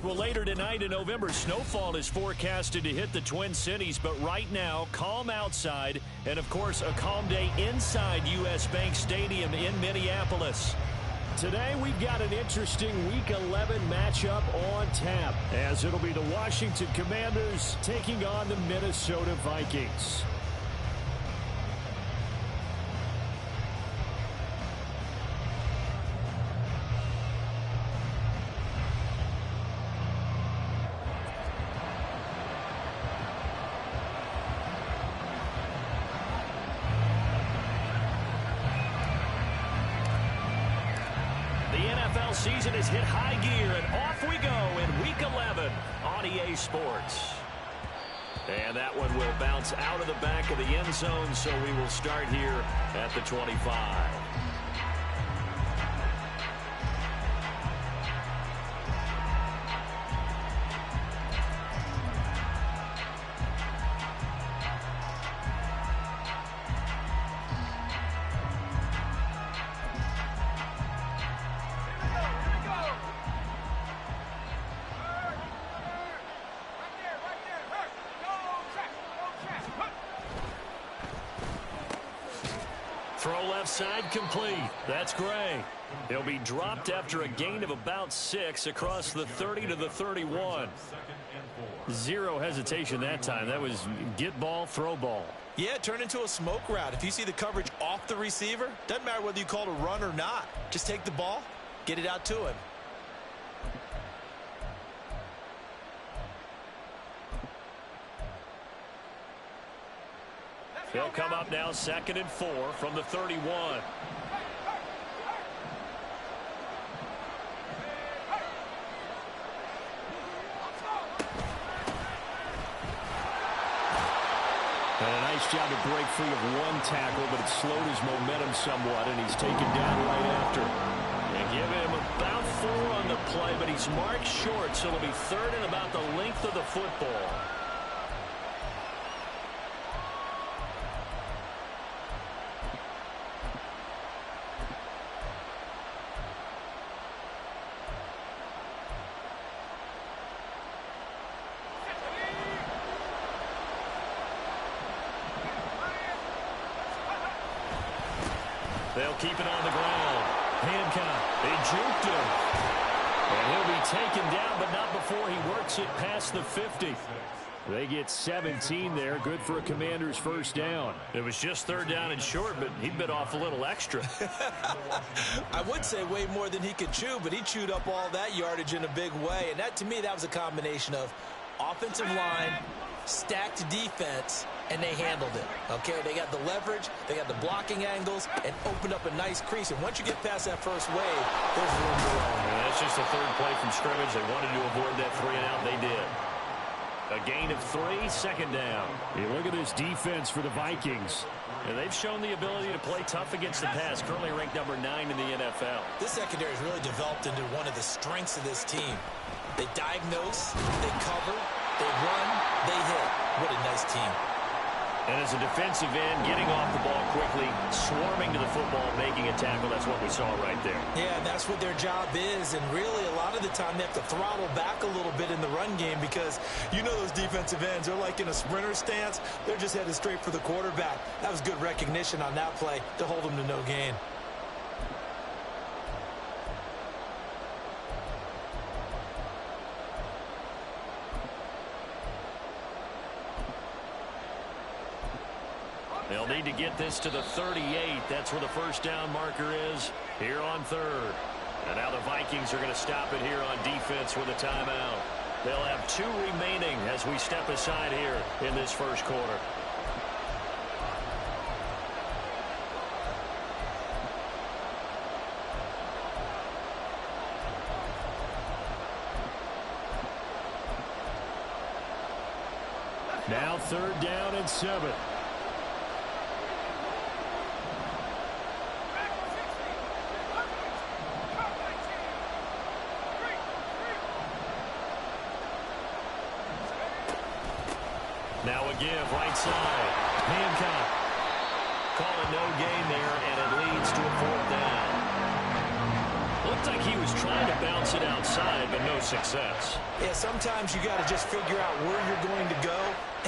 Well, later tonight in November, snowfall is forecasted to hit the Twin Cities, but right now, calm outside, and of course, a calm day inside U.S. Bank Stadium in Minneapolis. Today, we've got an interesting Week 11 matchup on tap, as it'll be the Washington Commanders taking on the Minnesota Vikings. Season has hit high gear, and off we go in Week 11 on EA Sports. And that one will bounce out of the back of the end zone, so we will start here at the 25. Throw left side complete. That's Gray. He'll be dropped after a gain of about 6 across the 30 to the 31. Zero hesitation that time. That was get ball, throw ball. Yeah, it turned into a smoke route. If you see the coverage off the receiver, doesn't matter whether you call it a run or not. Just take the ball, get it out to him. He'll come up now 2nd and 4 from the 31. And a nice job to break free of one tackle, but it slowed his momentum somewhat, and he's taken down right after. They give him about 4 on the play, but he's marked short, so it'll be 3rd and about the length of the football. They'll keep it on the ground. Hancock, they juked him. And he'll be taken down, but not before he works it past the 50. They get 17 there. Good for a Commander's first down. It was just 3rd down and short, but he bit off a little extra. I would say way more than he could chew, but he chewed up all that yardage in a big way. And that, to me, that was a combination of offensive line, stacked defense, and they handled it. Okay, they got the leverage, they got the blocking angles, and opened up a nice crease. And once you get past that first wave, there's room to run. That's just the 3rd play from scrimmage. They wanted to avoid that 3-and-out. They did. A gain of 3, 2nd down. You look at this defense for the Vikings. And they've shown the ability to play tough against the pass, currently ranked number 9 in the NFL. This secondary has really developed into one of the strengths of this team. They diagnose, they cover, they run, they hit. What a nice team. And as a defensive end, getting off the ball quickly, swarming to the football, making a tackle, that's what we saw right there. Yeah, that's what their job is, and really a lot of the time they have to throttle back a little bit in the run game because you know those defensive ends, they're like in a sprinter stance. They're just headed straight for the quarterback. That was good recognition on that play to hold them to no gain. They'll need to get this to the 38. That's where the first down marker is here on 3rd. And now the Vikings are going to stop it here on defense with a timeout. They'll have 2 remaining as we step aside here in this first quarter. Now 3rd down and 7. Now a give, right side. Hancock. Call it no gain there, and it leads to a 4th down. Looked Looked like he was trying to bounce it outside, but no success. Yeah, sometimes you got to just figure out where you're going to go,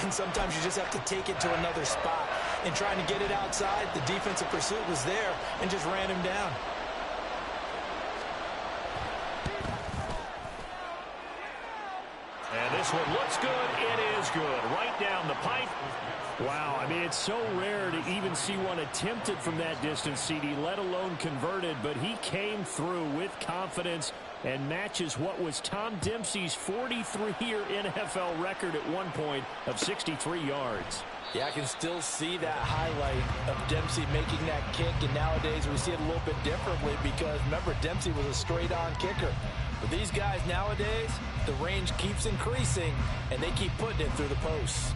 and sometimes you just have to take it to another spot. And trying to get it outside, the defensive pursuit was there and just ran him down. And this one looks good. It is good. Right down the pipe. Wow, I mean, it's so rare to even see one attempted from that distance, CD, let alone converted. But he came through with confidence and matches what was Tom Dempsey's 43-year NFL record at one point of 63 yards. Yeah, I can still see that highlight of Dempsey making that kick, and nowadays we see it a little bit differently because, remember, Dempsey was a straight-on kicker. But these guys nowadays, the range keeps increasing, and they keep putting it through the posts.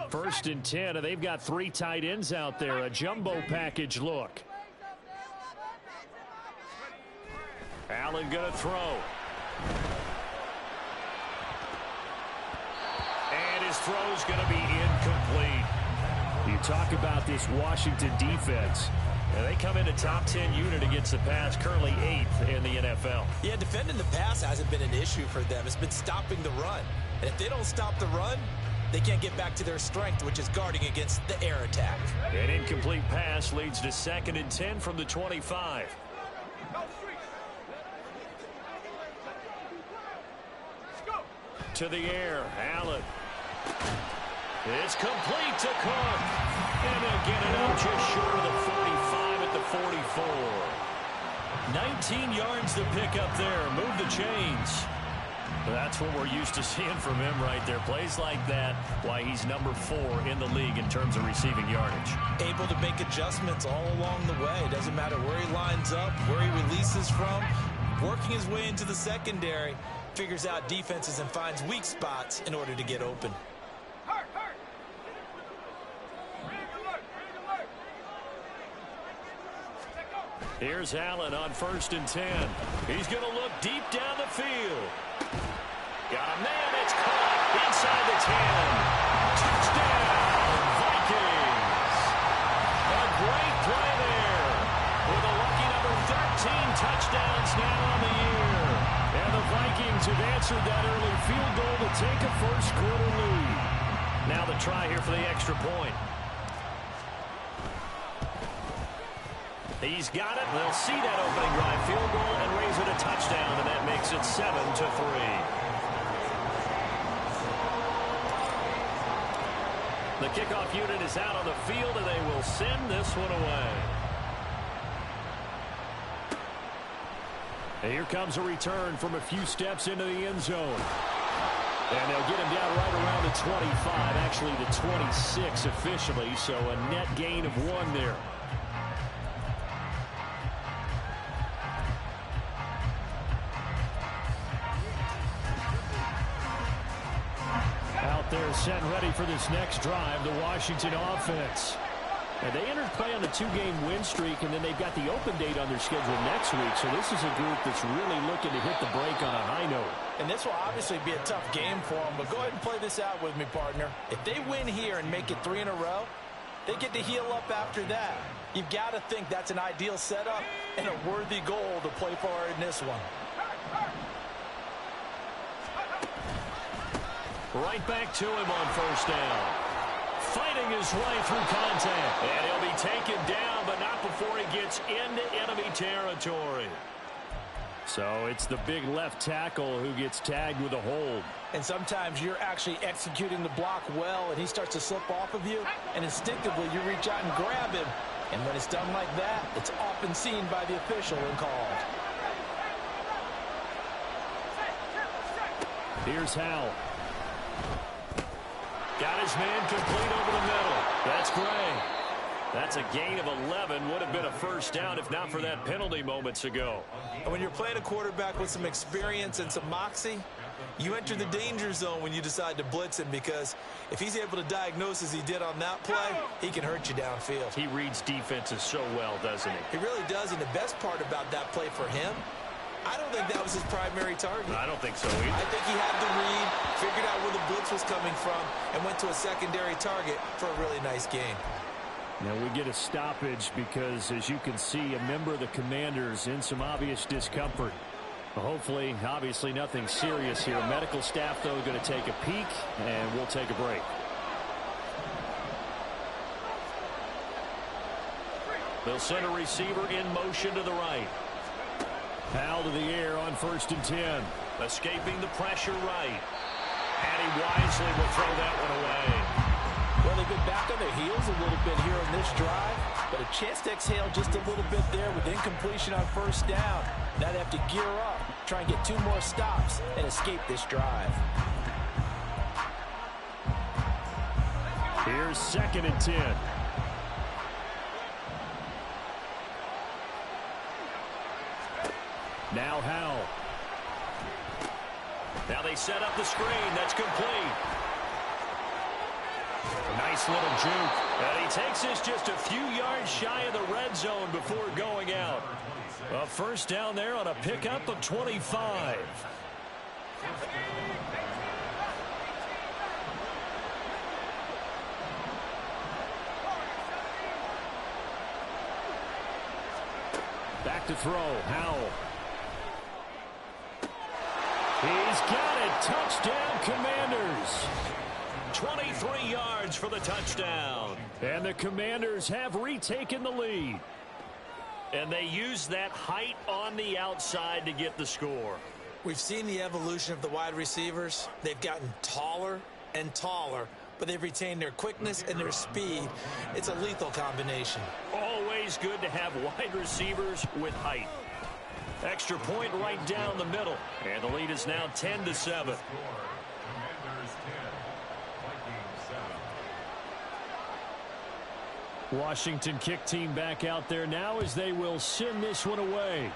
First and 10, and they've got 3 tight ends out there. A jumbo package look. Allen going to throw. And his throw's going to be incomplete. You talk about this Washington defense. And they come in a top 10 unit against the pass, currently 8th in the NFL. Yeah, defending the pass hasn't been an issue for them. It's been stopping the run. And if they don't stop the run, they can't get back to their strength, which is guarding against the air attack. An incomplete pass leads to 2nd and 10 from the 25. To the air, Allen. It's complete to Cook. And they'll get it up just short of the 45 at the 44. 19 yards to pick up there. Move the chains. That's what we're used to seeing from him right there. Plays like that, why he's number 4 in the league in terms of receiving yardage. Able to make adjustments all along the way. Doesn't matter where he lines up, where he releases from. Working his way into the secondary, figures out defenses and finds weak spots in order to get open. Here's Allen on 1st and 10. He's going to look deep down the field. Got a man. It's caught inside the 10. Touchdown, Vikings. A great play there with a lucky number 13 touchdowns now on the year. And the Vikings have answered that early field goal to take a first-quarter lead. Now the try here for the extra point. He's got it. They'll see that opening drive field goal and raise it a touchdown, and that makes it 7-3. The kickoff unit is out on the field, and they will send this one away. And here comes a return from a few steps into the end zone. And they'll get him down right around the 25, actually the 26 officially, so a net gain of 1 there. They're set and ready for this next drive, the Washington offense. And they entered play on a 2-game win streak, and then they've got the open date on their schedule next week. So this is a group that's really looking to hit the break on a high note. And this will obviously be a tough game for them, but go ahead and play this out with me, partner. If they win here and make it 3 in a row, they get to heal up after that. You've got to think that's an ideal setup and a worthy goal to play for in this one. Right back to him on 1st down. Fighting his way through contact. And he'll be taken down, but not before he gets into enemy territory. So it's the big left tackle who gets tagged with a hold. And sometimes you're actually executing the block well, and he starts to slip off of you, and instinctively you reach out and grab him. And when it's done like that, it's often seen by the official and called. Here's Howell. Got his man complete over the middle. That's Gray. That's a gain of 11. Would have been a first down if not for that penalty moments ago. And when you're playing a quarterback with some experience and some moxie, you enter the danger zone when you decide to blitz him, because if he's able to diagnose as he did on that play, he can hurt you downfield. He reads defenses so well, doesn't he? He really does, and the best part about that play for him, I don't think that was his primary target. I don't think so either. I think he had the read, figured out where the blitz was coming from, and went to a secondary target for a really nice gain. Now we get a stoppage because, as you can see, a member of the Commanders in some obvious discomfort. Hopefully, obviously nothing serious here. Medical staff, though, going to take a peek, and we'll take a break. They'll send a receiver in motion to the right. Foul to the air on 1st and 10. Escaping the pressure right. And he wisely will throw that one away. Well, they've been back on their heels a little bit here on this drive, but a chance to exhale just a little bit there with incompletion on 1st down. Now they have to gear up, try and get 2 more stops, and escape this drive. Here's 2nd and 10. Now Howell. Now they set up the screen. That's complete. A nice little juke. And he takes this just a few yards shy of the red zone before going out. A first down there on a pickup of 25. Back to throw. Howell. He's got it. Touchdown, Commanders. 23 yards for the touchdown. And the Commanders have retaken the lead. And they use that height on the outside to get the score. We've seen the evolution of the wide receivers. They've gotten taller and taller, but they've retained their quickness and their speed. It's a lethal combination. Always good to have wide receivers with height. Extra point right down the middle. And the lead is now 10-7. Washington kick team back out there now as they will send this one away.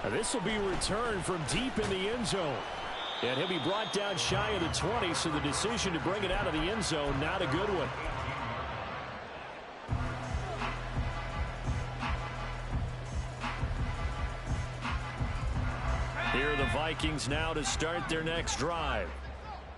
Now this will be returned from deep in the end zone. And he'll be brought down shy of the 20, so the decision to bring it out of the end zone, not a good one. Here are the Vikings now to start their next drive.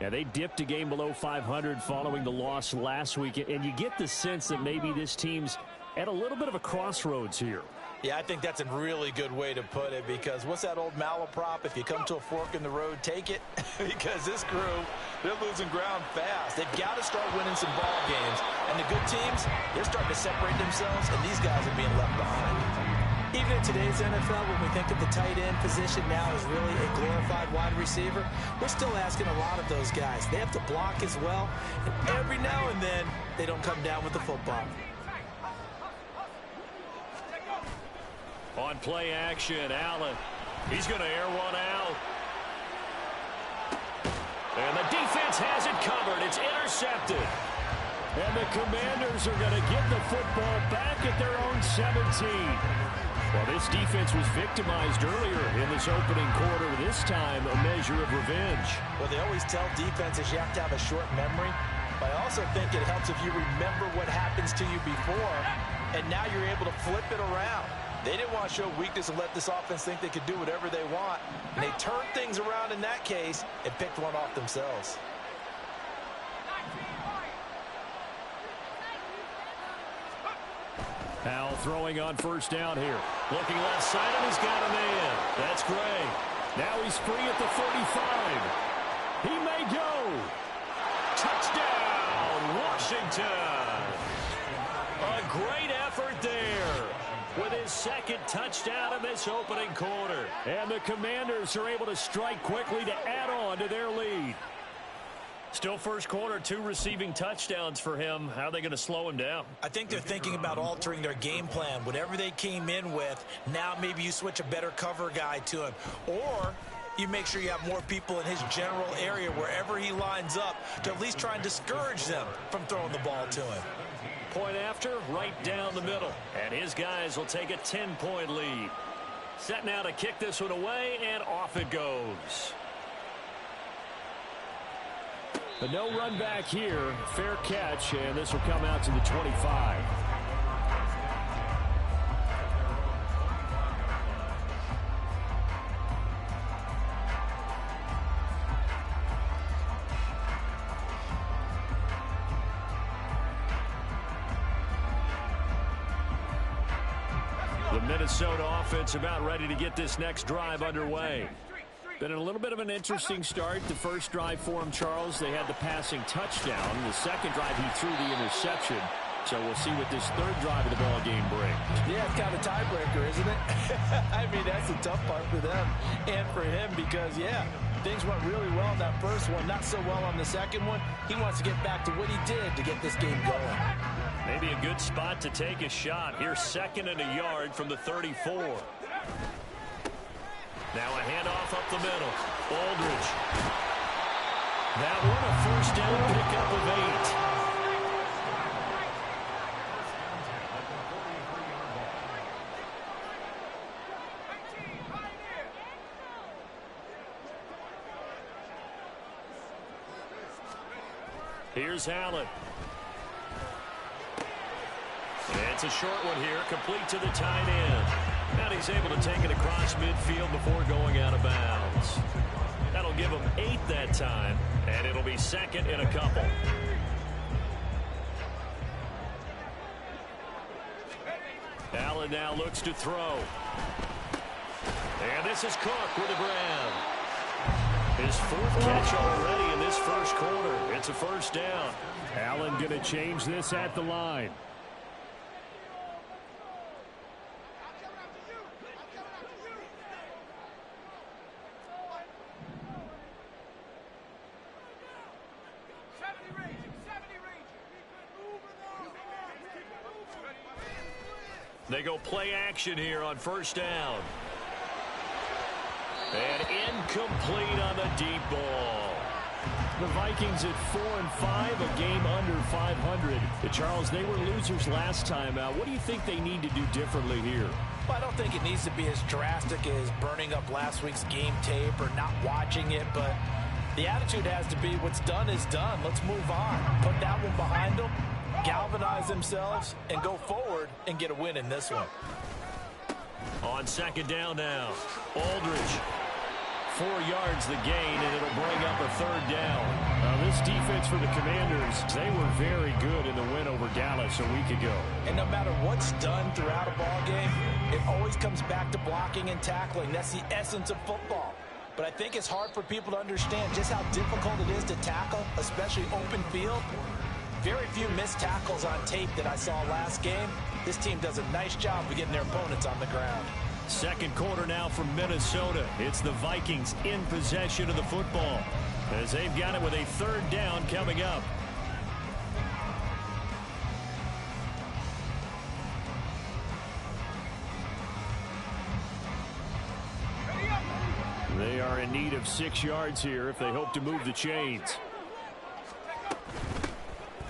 Yeah, they dipped a game below 500 following the loss last week, and you get the sense that maybe this team's at a little bit of a crossroads here. Yeah, I think that's a really good way to put it, because what's that old malaprop? If you come to a fork in the road, take it. Because this crew, they're losing ground fast. They've got to start winning some ball games. And the good teams, they're starting to separate themselves, and these guys are being left behind. Even in today's NFL, when we think of the tight end position now as really a glorified wide receiver, we're still asking a lot of those guys. They have to block as well, and every now and then, they don't come down with the football. On play action, Allen. He's going to air one out. And the defense has it covered. It's intercepted. And the Commanders are going to get the football back at their own 17. Well, this defense was victimized earlier in this opening quarter. This time, a measure of revenge. Well, they always tell defenses you have to have a short memory. But I also think it helps if you remember what happens to you before, and now you're able to flip it around. They didn't want to show weakness and let this offense think they could do whatever they want. And they turned things around in that case and picked one off themselves. Howell throwing on first down here. Looking left side, and he's got a man. That's Gray. Now he's free at the 35. He may go. Touchdown, Washington. A great effort there with his second touchdown in this opening quarter. And the Commanders are able to strike quickly to add on to their lead. Still first quarter, 2 receiving touchdowns for him. How are they going to slow him down? I think they're thinking about altering their game plan. Whatever they came in with, now maybe you switch a better cover guy to him. Or you make sure you have more people in his general area wherever he lines up to at least try and discourage them from throwing the ball to him. Point after, right down the middle. And his guys will take a 10-point lead. Set now to kick this one away, and off it goes. But no run back here. Fair catch, and this will come out to the 25. The Minnesota offense about ready to get this next drive underway. Been a little bit of an interesting start. The first drive for him, Charles, they had the passing touchdown. The second drive, he threw the interception. So we'll see what this third drive of the ball game brings. Yeah, it's kind of a tiebreaker, isn't it? I mean, that's the tough part for them and for him because, yeah, things went really well in that first one, not so well on the second one. He wants to get back to what he did to get this game going. Maybe a good spot to take a shot. Here's 2nd and a yard from the 34. Now a handoff up the middle. Aldridge. That one a first down pickup of 8. Here's Allen. And it's a short one here, complete to the tight end. And he's able to take it across midfield before going out of bounds. That'll give him 8 that time, and it'll be 2nd and a couple. Allen now looks to throw. And this is Cook with a grab. His 4th catch already in this first quarter. It's a first down. Allen going to change this at the line. They go play action here on first down. And incomplete on the deep ball. The Vikings at 4-5, a game under 500. Charles, they were losers last time out. What do you think they need to do differently here? Well, I don't think it needs to be as drastic as burning up last week's game tape or not watching it, but the attitude has to be what's done is done. Let's move on. Put that one behind them, galvanize themselves, and go forward and get a win in this one. On 2nd down now, Aldridge. 4 yards the gain, and it'll bring up a 3rd down. This defense for the Commanders, they were very good in the win over Dallas a week ago. And no matter what's done throughout a ball game, it always comes back to blocking and tackling. That's the essence of football. But I think it's hard for people to understand just how difficult it is to tackle, especially open field. Very few missed tackles on tape that I saw last game. This team does a nice job of getting their opponents on the ground. 2nd quarter now from Minnesota. It's the Vikings in possession of the football as they've got it with a 3rd down coming up. They are in need of 6 yards here if they hope to move the chains.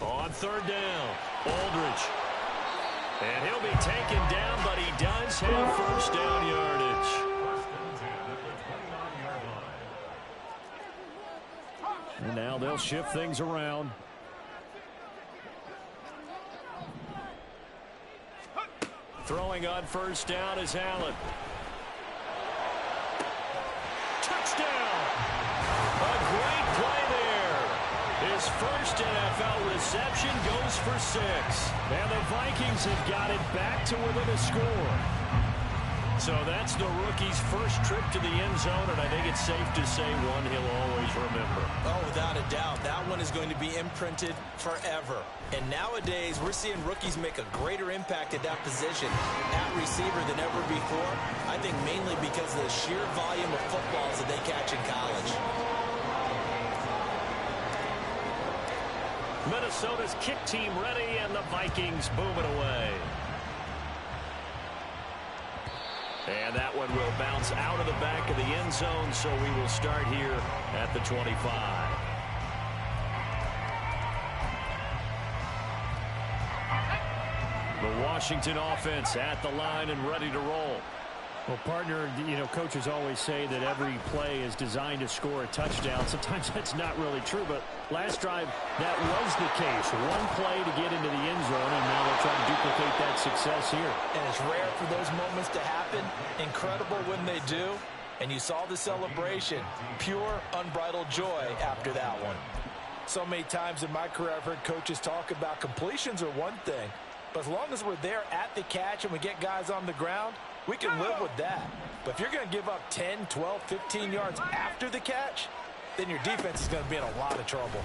On 3rd down, Aldridge. And he'll be taken down, but he does have first down yardage. And now they'll shift things around. Throwing on first down is Allen. Touchdown! A great play there. His first NFL reception goes for 6. And the Vikings have got it back to within a score. So that's the rookie's first trip to the end zone, and I think it's safe to say one he'll always remember. Oh, without a doubt. That one is going to be imprinted forever. And nowadays, we're seeing rookies make a greater impact at that position at receiver than ever before. I think mainly because of the sheer volume of footballs that they catch in college. Minnesota's kick team ready, and the Vikings boom it away. And that one will bounce out of the back of the end zone, so we will start here at the 25. The Washington offense at the line and ready to roll. Well, partner, coaches always say that every play is designed to score a touchdown. Sometimes that's not really true, but last drive, that was the case. One play to get into the end zone, and now they'll try to duplicate that success here. And it's rare for those moments to happen. Incredible when they do. And you saw the celebration. Pure, unbridled joy after that one. So many times in my career, I've heard coaches talk about completions are one thing. But as long as we're there at the catch and we get guys on the ground, we can live with that. But if you're going to give up 10, 12, 15 yards after the catch, then your defense is going to be in a lot of trouble.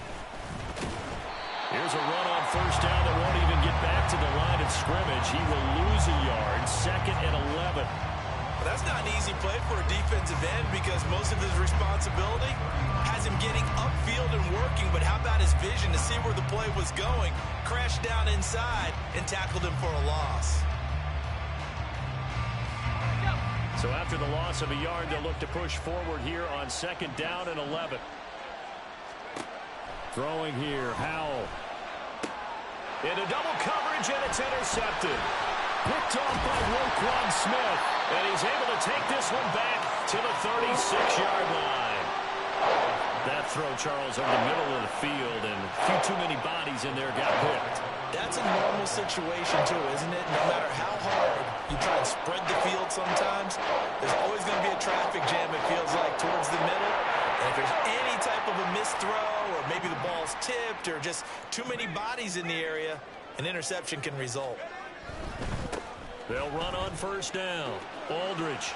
Here's a run on first down that won't even get back to the line of scrimmage. He will lose a yard, 2nd and 11. Well, that's not an easy play for a defensive end because most of his responsibility has him getting upfield and working, but how about his vision to see where the play was going, crashed down inside, and tackled him for a loss. So after the loss of a yard, they'll look to push forward here on 2nd down and 11. Throwing here, Howell. Into double coverage, and it's intercepted. Picked off by Roquan Smith. And he's able to take this one back to the 36-yard line. That throw, Charles, over the middle of the field, and a few too many bodies in there got picked. That's a normal situation, too, isn't it? No matter how hard you try and spread the field sometimes, there's always going to be a traffic jam, it feels like, towards the middle. And if there's any type of a missed throw, or maybe the ball's tipped, or just too many bodies in the area, an interception can result. They'll run on first down. Aldridge.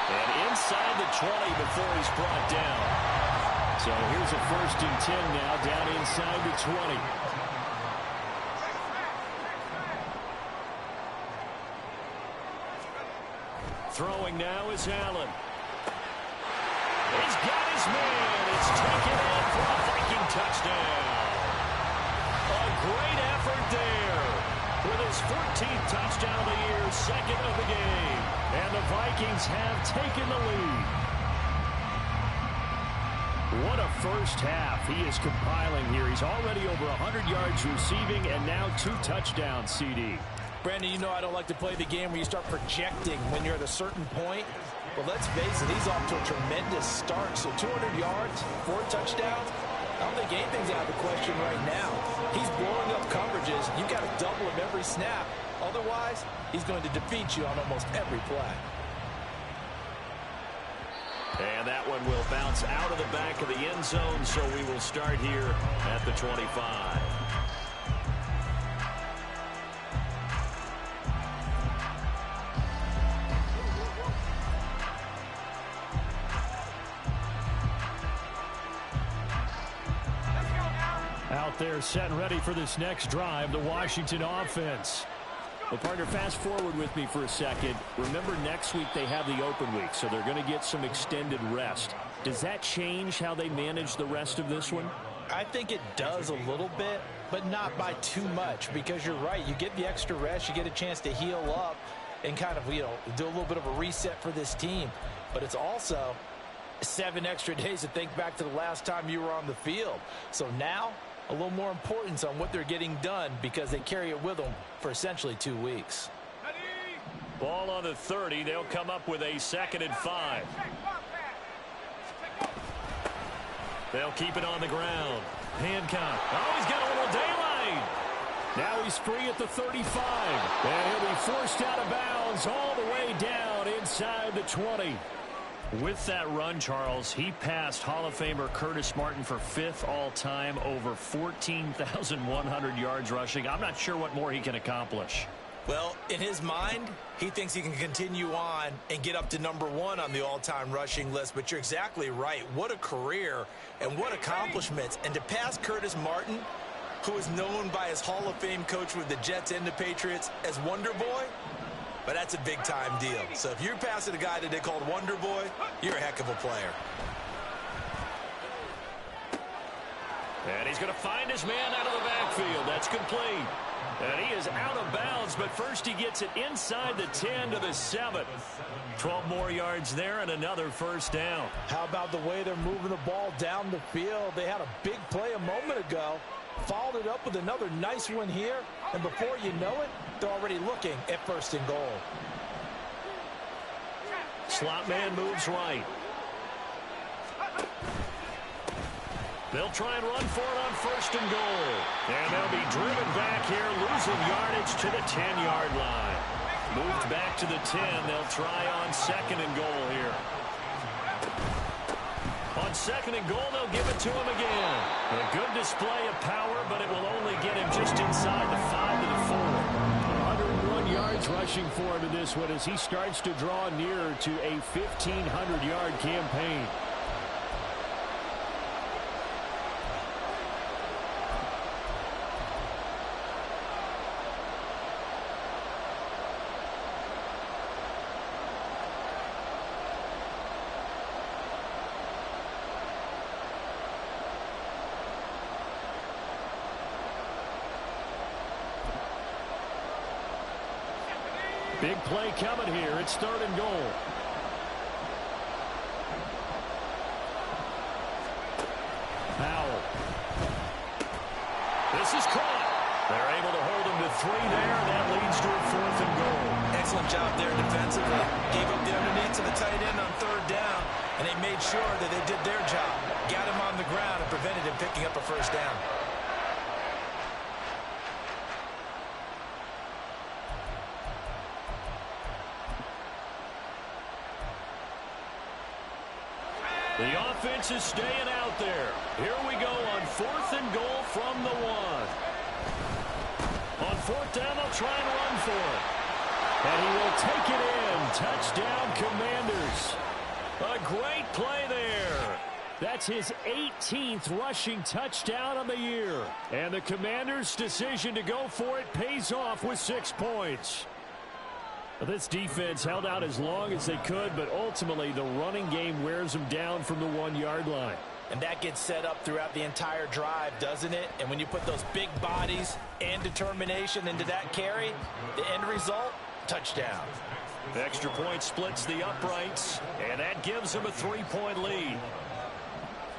And inside the 20 before he's brought down. So here's a 1st and 10 now, down inside the 20. Throwing now is Allen. He's got his man. It's taken in for a Viking touchdown. A great effort there. With his 14th touchdown of the year, 2nd of the game. And the Vikings have taken the lead. What a first half he is compiling here. He's already over 100 yards receiving and now 2 touchdowns, CD. Brandon, you know I don't like to play the game where you start projecting when you're at a certain point. But let's face it, he's off to a tremendous start. So 200 yards, 4 touchdowns. I don't think anything's out of the question right now. He's blowing up coverages. You've got to double him every snap. Otherwise, he's going to defeat you on almost every play. And that one will bounce out of the back of the end zone, so we will start here at the 25. Out there set and ready for this next drive, the Washington offense. Well, partner, fast forward with me for a second. Remember, next week they have the open week, so they're going to get some extended rest. Does that change how they manage the rest of this one? I think it does a little bit, but not by too much, because you're right. You get the extra rest, you get a chance to heal up and kind of, do a little bit of a reset for this team. But it's also 7 extra days to think back to the last time you were on the field. So now, a little more importance on what they're getting done because they carry it with them for essentially 2 weeks. Ball on the 30. They'll come up with a 2nd and 5. They'll keep it on the ground. Hancock. Oh, he's got a little daylight. Now he's free at the 35. And he'll be forced out of bounds all the way down inside the 20. With that run, Charles, he passed Hall of Famer Curtis Martin for 5th all-time, over 14,100 yards rushing. I'm not sure what more he can accomplish. Well, in his mind, he thinks he can continue on and get up to number 1 on the all-time rushing list. But you're exactly right. What a career and what accomplishments. And to pass Curtis Martin, who is known by his Hall of Fame coach with the Jets and the Patriots as Wonder Boy, but that's a big-time deal. So if you're passing a guy that they called Wonder Boy, you're a heck of a player. And he's going to find his man out of the backfield. That's complete. And he is out of bounds, but first he gets it inside the 10 to the 7. 12 more yards there and another first down. How about the way they're moving the ball down the field? They had a big play a moment ago, followed it up with another nice one here, and before you know it, they're already looking at 1st and goal. Slot man moves right. They'll try and run for it on 1st and goal. And they'll be driven back here, losing yardage to the 10-yard line. Moved back to the 10. They'll try on 2nd and goal here. On 2nd and goal, they'll give it to him again. A good display of power, but it will only get him just inside the 5 to the 4. 101 yards rushing for him in this one as he starts to draw nearer to a 1,500-yard campaign. Big play coming here. It's 3rd and goal. Powell. This is caught. They're able to hold him to 3 there. That leads to a 4th and goal. Excellent job there defensively. Gave up the underneath to the tight end on 3rd down, and they made sure that they did their job. Got him on the ground and prevented him picking up a 1st down. The offense is staying out there. Here we go on 4th and goal from the 1. On 4th down, they'll try and run for it. And he will take it in. Touchdown, Commanders. A great play there. That's his 18th rushing touchdown on the year. And the Commanders' decision to go for it pays off with 6 points. This defense held out as long as they could, but ultimately the running game wears them down from the 1-yard line. And that gets set up throughout the entire drive, doesn't it? And when you put those big bodies and determination into that carry, the end result, touchdown. The extra point splits the uprights, and that gives them a 3-point lead.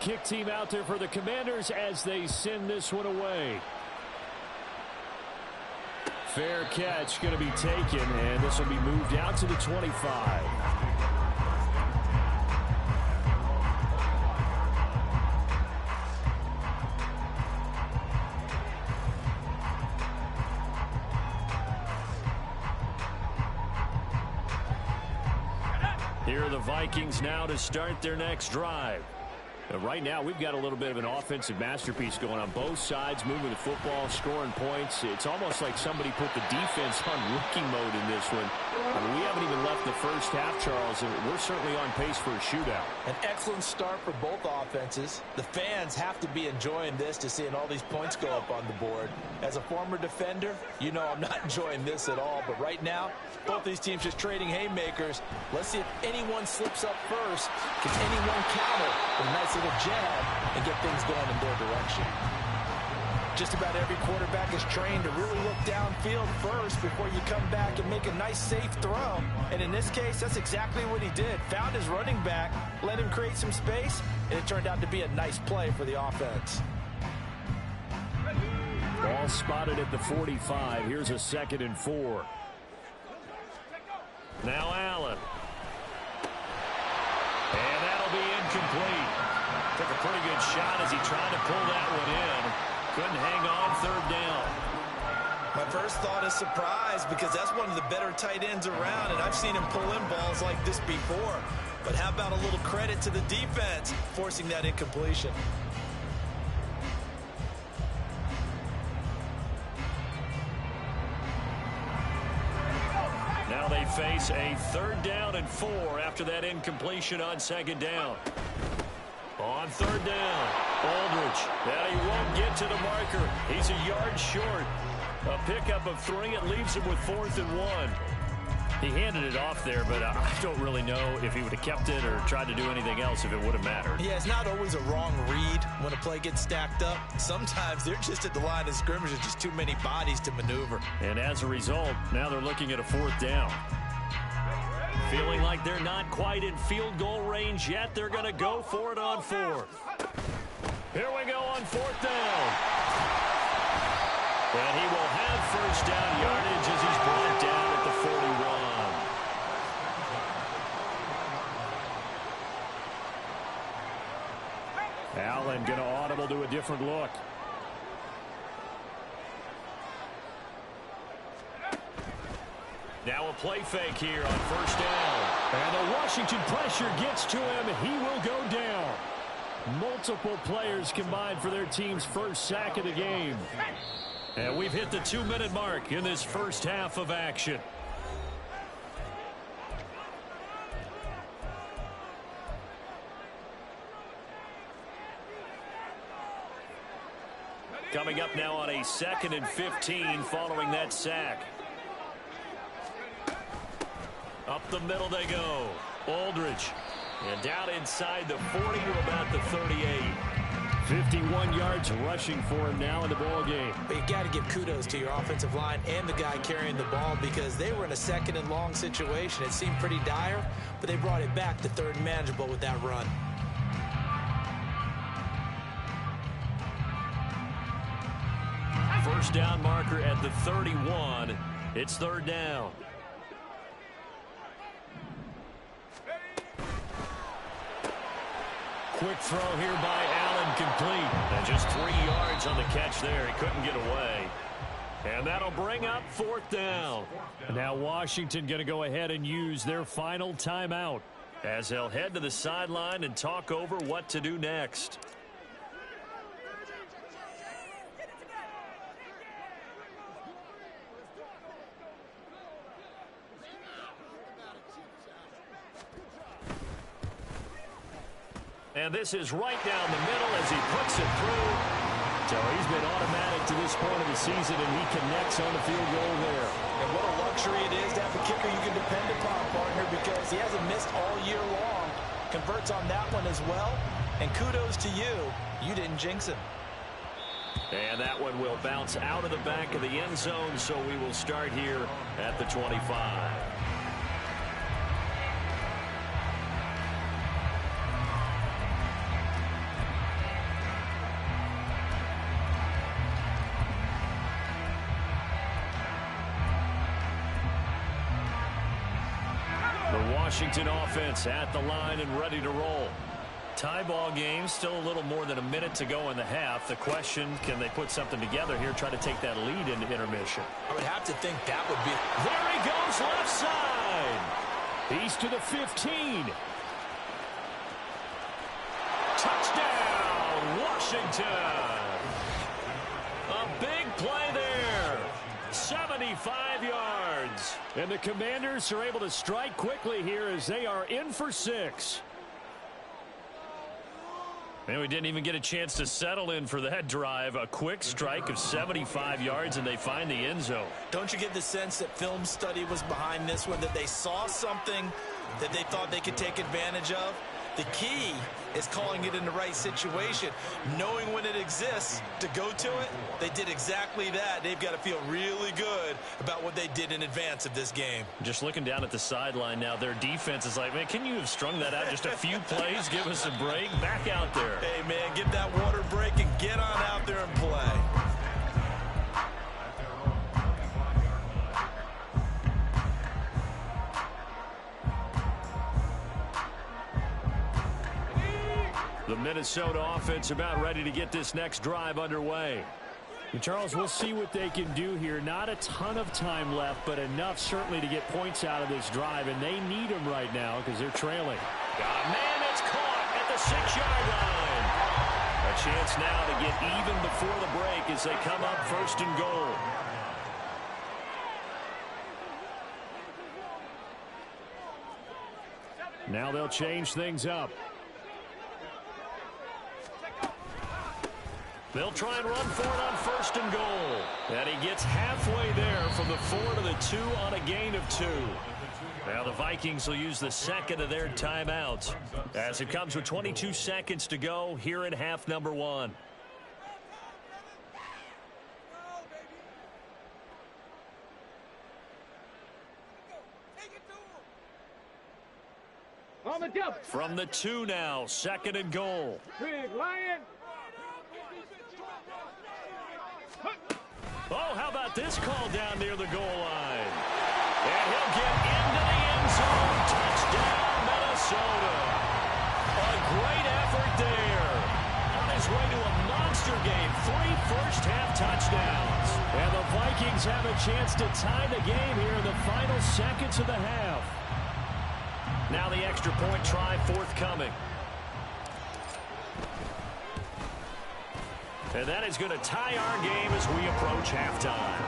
Kick team out there for the Commanders as they send this one away. Fair catch going to be taken, and this will be moved out to the 25. Here are the Vikings now to start their next drive. Right now, we've got a little bit of an offensive masterpiece going on both sides, moving the football, scoring points. It's almost like somebody put the defense on rookie mode in this one. I mean, we haven't even left the first half, Charles, and we're certainly on pace for a shootout. An excellent start for both offenses. The fans have to be enjoying this to seeing all these points go up on the board. As a former defender, you know I'm not enjoying this at all. But right now, both these teams just trading haymakers. Let's see if anyone slips up first. Can anyone counter with a nice little jab and get things going in their direction? Just about every quarterback is trained to really look downfield first before you come back and make a nice, safe throw. And in this case, that's exactly what he did. Found his running back, let him create some space, and it turned out to be a nice play for the offense. Ball spotted at the 45. Here's a 2nd and 4. Now Allen. And that'll be incomplete. Took a pretty good shot as he tried to pull that one in. Couldn't hang on 3rd down. My first thought is surprise because that's one of the better tight ends around, and I've seen him pull in balls like this before. But how about a little credit to the defense forcing that incompletion? Now they face a 3rd down and 4 after that incompletion on 2nd down. On 3rd down, Aldridge. And he won't get to the marker. He's a yard short. A pickup of 3. It leaves him with 4th and 1. He handed it off there, but I don't really know if he would have kept it or tried to do anything else if it would have mattered. Yeah, it's not always a wrong read when a play gets stacked up. Sometimes they're just at the line of scrimmage. There's just too many bodies to maneuver. And as a result, now they're looking at a 4th down. Feeling like they're not quite in field goal range yet. They're going to go for it on 4th. Here we go on 4th down. And he will have first down yardage as he's brought down at the 41. Allen going to audible to a different look. Now a play fake here on first down. And the Washington pressure gets to him, and he will go down. Multiple players combined for their team's first sack of the game. And we've hit the 2-minute mark in this first half of action. Coming up now on a 2nd and 15 following that sack. Up the middle they go. Aldridge. And down inside the 40 to about the 38. 51 yards rushing for him now in the ball game. But you got to give kudos to your offensive line and the guy carrying the ball because they were in a 2nd and long situation. It seemed pretty dire, but they brought it back to 3rd and manageable with that run. First down marker at the 31. It's 3rd down. Quick throw here by Allen, complete. And just 3 yards on the catch there. He couldn't get away. And that'll bring up 4th down. Now Washington going to go ahead and use their final timeout as they'll head to the sideline and talk over what to do next. And this is right down the middle as he puts it through. So he's been automatic to this point of the season, and he connects on the field goal there. And what a luxury it is to have a kicker you can depend upon, partner, because he hasn't missed all year long. Converts on that one as well. And kudos to you. You didn't jinx him. And that one will bounce out of the back of the end zone, so we will start here at the 25. Washington offense at the line and ready to roll. Tie ball game, still a little more than a minute to go in the half. The question, can they put something together here, try to take that lead into intermission? I would have to think that would be... There he goes, left side. He's to the 15. Touchdown, Washington. A big play there. 75 yards. And the Commanders are able to strike quickly here as they are in for 6. And we didn't even get a chance to settle in for that drive. A quick strike of 75 yards, and they find the end zone. Don't you get the sense that film study was behind this one, that they saw something that they thought they could take advantage of? The key is calling it in the right situation, knowing when it exists to go to it. They did exactly that. They've got to feel really good about what they did in advance of this game. Just looking down at the sideline now, their defense is like, man, can you have strung that out just a few plays? Give us a break. Back out there. Hey, man, give that water break and get on out there and play. The Minnesota offense about ready to get this next drive underway. And Charles, we'll see what they can do here. Not a ton of time left, but enough certainly to get points out of this drive, and they need them right now because they're trailing. Man, it's caught at the 6-yard line. A chance now to get even before the break as they come up 1st and goal. Now they'll change things up. They'll try and run for it on 1st and goal. And he gets halfway there from the 4 to the 2 on a gain of 2. Now the Vikings will use the second of their timeouts as it comes with 22 seconds to go here in half number one. From the 2 now, 2nd and goal. Oh, how about this call down near the goal line? And he'll get into the end zone. Touchdown, Minnesota. A great effort there. On his way to a monster game. 3 first-half touchdowns. And the Vikings have a chance to tie the game here in the final seconds of the half. Now the extra point try forthcoming. And that is going to tie our game as we approach halftime.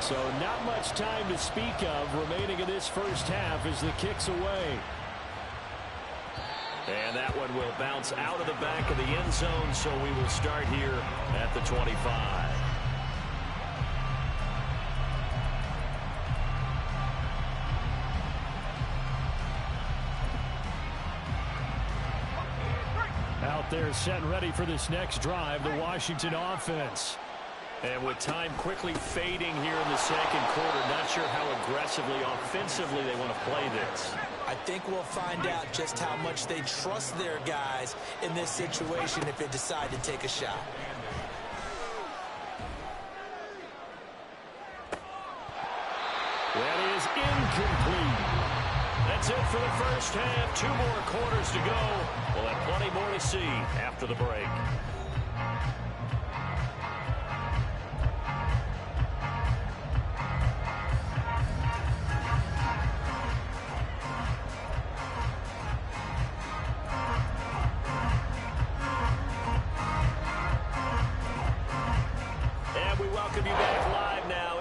So not much time to speak of remaining in this first half as the kick's away. And that one will bounce out of the back of the end zone, so we will start here at the 25. Out there set and ready for this next drive, the Washington offense. And with time quickly fading here in the second quarter, not sure how aggressively, offensively they want to play this. I think we'll find out just how much they trust their guys in this situation if they decide to take a shot. That is incomplete. That's it for the first half. 2 more quarters to go. We'll have plenty more to see after the break.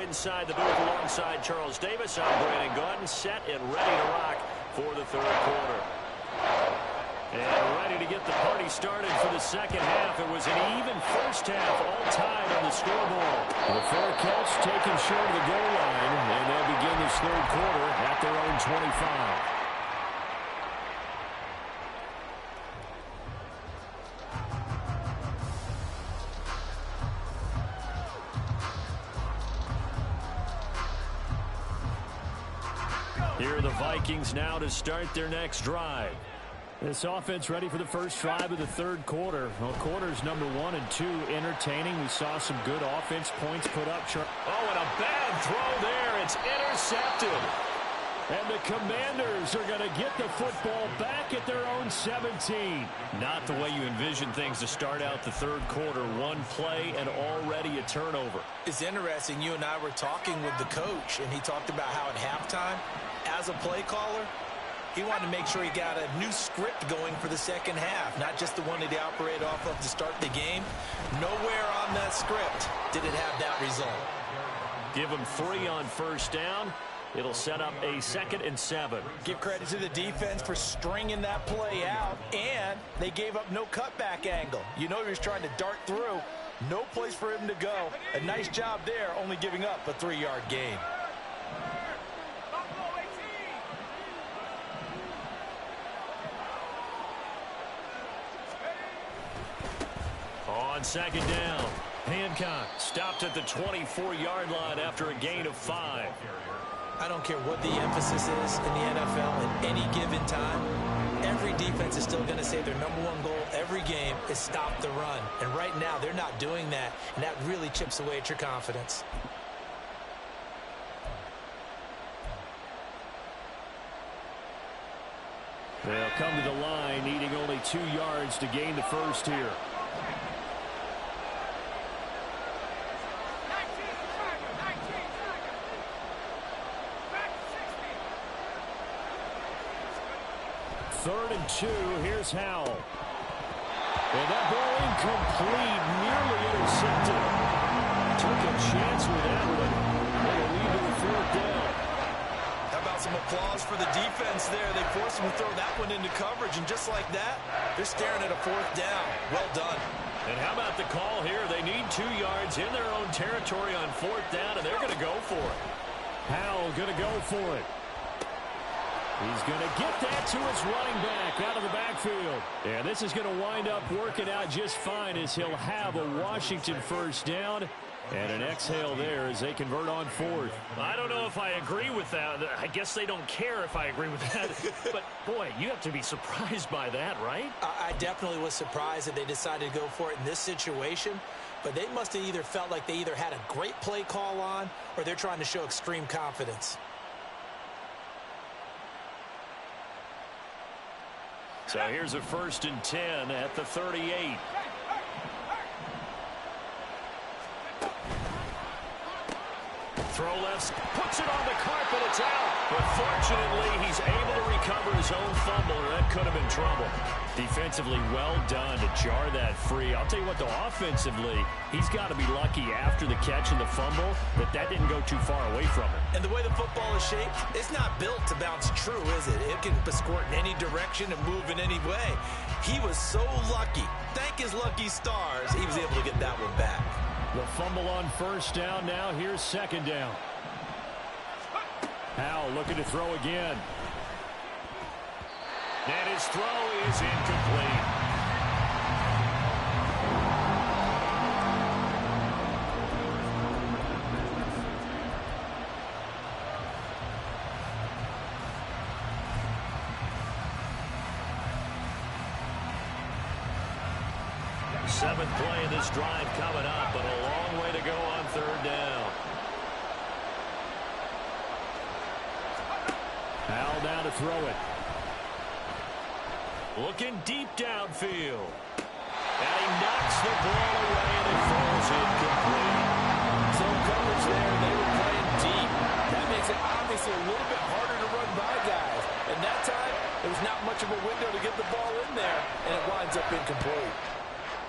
Inside the booth alongside Charles Davis. I'm Brandon Gaudin, set and ready to rock for the third quarter. And ready to get the party started for the second half. It was an even first half, all tied on the scoreboard. The fair catch taken short of the goal line, and they'll begin this third quarter at their own 25. Here are the Vikings now to start their next drive. This offense ready for the first drive of the third quarter. Well, quarters number 1 and 2 entertaining. We saw some good offense points put up. Oh, and a bad throw there. It's intercepted. And the Commanders are going to get the football back at their own 17. Not the way you envision things to start out the third quarter. One play and already a turnover. It's interesting. You and I were talking with the coach, and he talked about how at halftime, as a play caller, he wanted to make sure he got a new script going for the second half, not just the one that he operated off of to start the game. Nowhere on that script did it have that result. Give him 3 on first down. It'll set up a 2nd and 7. Give credit to the defense for stringing that play out, and they gave up no cutback angle. You know he was trying to dart through. No place for him to go. A nice job there, only giving up a 3-yard gain. On second down, Hancock stopped at the 24-yard line after a gain of 5. I don't care what the emphasis is in the NFL at any given time. Every defense is still going to say their number 1 goal every game is stop the run. And right now, they're not doing that, and that really chips away at your confidence. They'll come to the line, needing only 2 yards to gain the first here. Third and 2, here's Howell. And that ball incomplete, nearly intercepted. Took a chance with that one. They'll lead to the 4th down. How about some applause for the defense there? They forced him to throw that one into coverage, and just like that, they're staring at a 4th down. Well done. And how about the call here? They need 2 yards in their own territory on 4th down, and they're going to go for it. Howell going to go for it. He's going to get that to his running back out of the backfield. And this is going to wind up working out just fine as he'll have a Washington first down. And an exhale there as they convert on 4th. I don't know if I agree with that. I guess they don't care if I agree with that. But, boy, you have to be surprised by that, right? I definitely was surprised that they decided to go for it in this situation. But they must have either felt like they either had a great play call on or they're trying to show extreme confidence. So here's a 1st and 10 at the 38. Throw left, puts it on the carpet, it's out. But fortunately, he's able to recover his own fumble, or that could have been trouble. Defensively, well done to jar that free. I'll tell you what, though, offensively, he's got to be lucky after the catch and the fumble that didn't go too far away from him. And the way the football is shaped, it's not built to bounce true, is it? It can squirt in any direction and move in any way. He was so lucky. Thank his lucky stars, he was able to get that one back. The fumble on 1st down. Now here's 2nd down. Howell looking to throw again. And his throw is incomplete. Seventh play in this drive coming up, but a long way to go on 3rd down. Howell down to throw it. Looking deep downfield. And he knocks the ball away, and it falls incomplete. So coverage there, they were playing deep. That makes it obviously a little bit harder to run by guys. And that time, there was not much of a window to get the ball in there, and it winds up incomplete.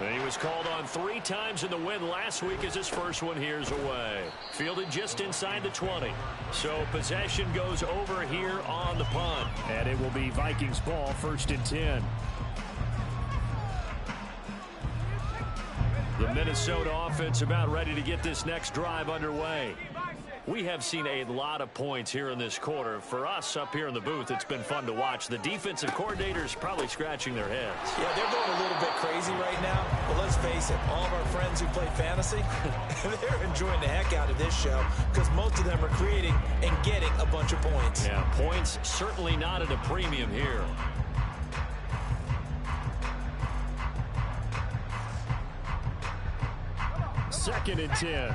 And he was called on 3 times in the win last week as his first one here's away. Fielded just inside the 20. So possession goes over here on the punt. And it will be Vikings ball, 1st and 10. The Minnesota offense about ready to get this next drive underway. We have seen a lot of points here in this quarter. For us up here in the booth, it's been fun to watch. The defensive coordinators probably scratching their heads. Yeah, they're going a little bit crazy right now. But let's face it, all of our friends who play fantasy, they're enjoying the heck out of this show because most of them are creating and getting a bunch of points. Yeah, points certainly not at a premium here. Second and 10.